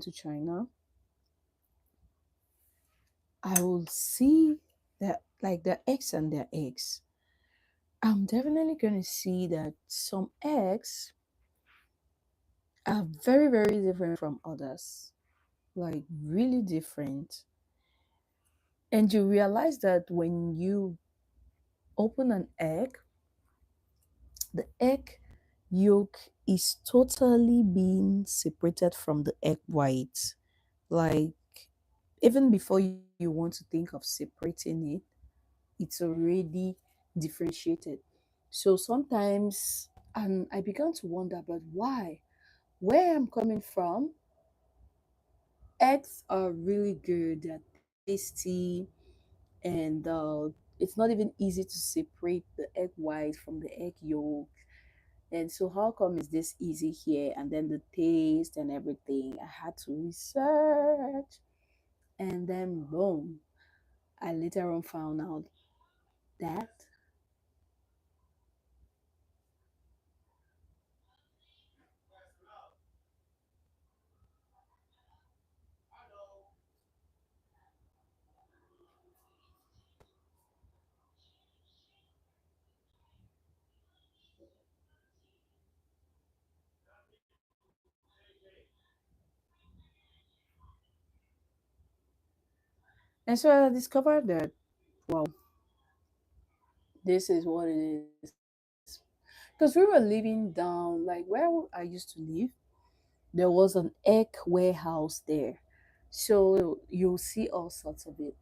to China, I will see that like the eggs and their eggs. I'm definitely going to see that some eggs are very, very different from others, like really different. And you realize that when you open an egg, the egg yolk is totally being separated from the egg white. Like, even before you want to think of separating it, it's already differentiated. So sometimes, and I began to wonder, but why? Where I'm coming from, eggs are really good, they're tasty, and it's not even easy to separate the egg white from the egg yolk. And so, how come is this easy here? And then the taste and everything, I had to research, and then boom, I later on found out that. And so I discovered that, wow, this is what it is. Because we were living down, like where I used to live, there was an egg warehouse there. So you'll see all sorts of it.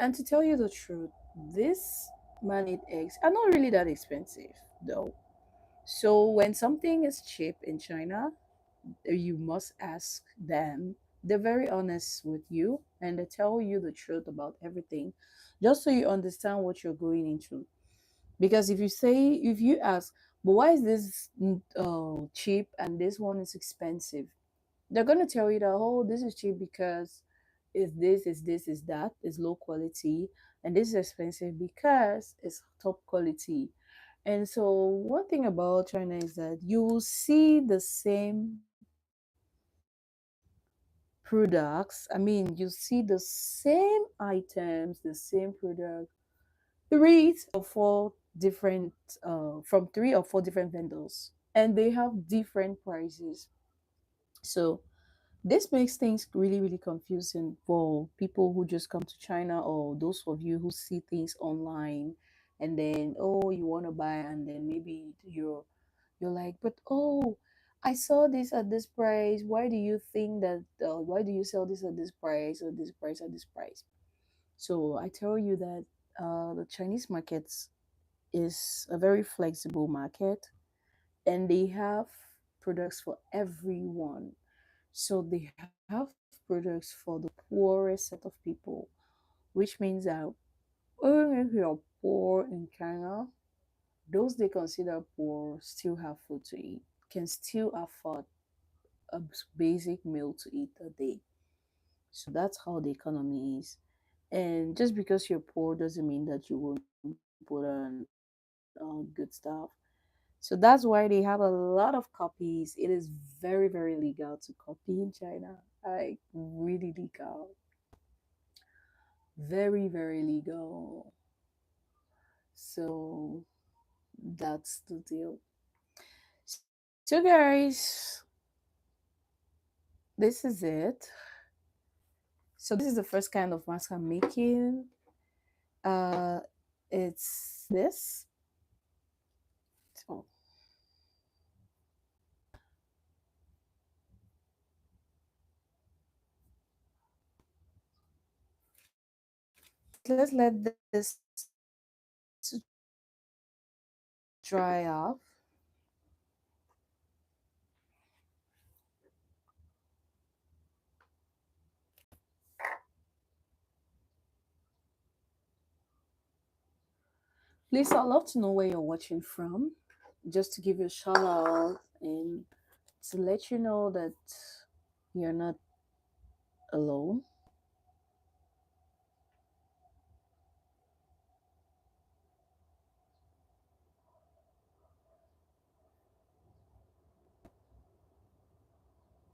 And to tell you the truth, this man-made eggs are not really that expensive, though. So when something is cheap in China, you must ask them. They're very honest with you and they tell you the truth about everything, just so you understand what you're going into. Because if you ask, but why is this cheap and this one is expensive? They're gonna tell you that, oh, this is cheap because is that, is low quality, and this is expensive because it's top quality. And so one thing about China is that you will see the same products. I mean, you see the same items, the same product, three or four different from three or four different vendors, and they have different prices. So this makes things really, really confusing for people who just come to China, or those of you who see things online and then, oh, you want to buy, and then maybe you're like, but oh, I saw this at this price. Why do you think that? Why do you sell this at this price, or this price at this price? So I tell you that the Chinese markets is a very flexible market, and they have products for everyone. So they have products for the poorest set of people, which means that even if you're poor in China, those they consider poor still have food to eat, can still afford a basic meal to eat a day. So that's how the economy is. And just because you're poor doesn't mean that you won't put on good stuff. So that's why they have a lot of copies. It is very, very legal to copy in China. Like really legal. Very, very legal. So that's the deal. So guys, this is it. So this is the first kind of mask I'm making. Uh it's this. So let's let this dry off. Please, I'd love to know where you're watching from, just to give you a shout out and to let you know that you're not alone.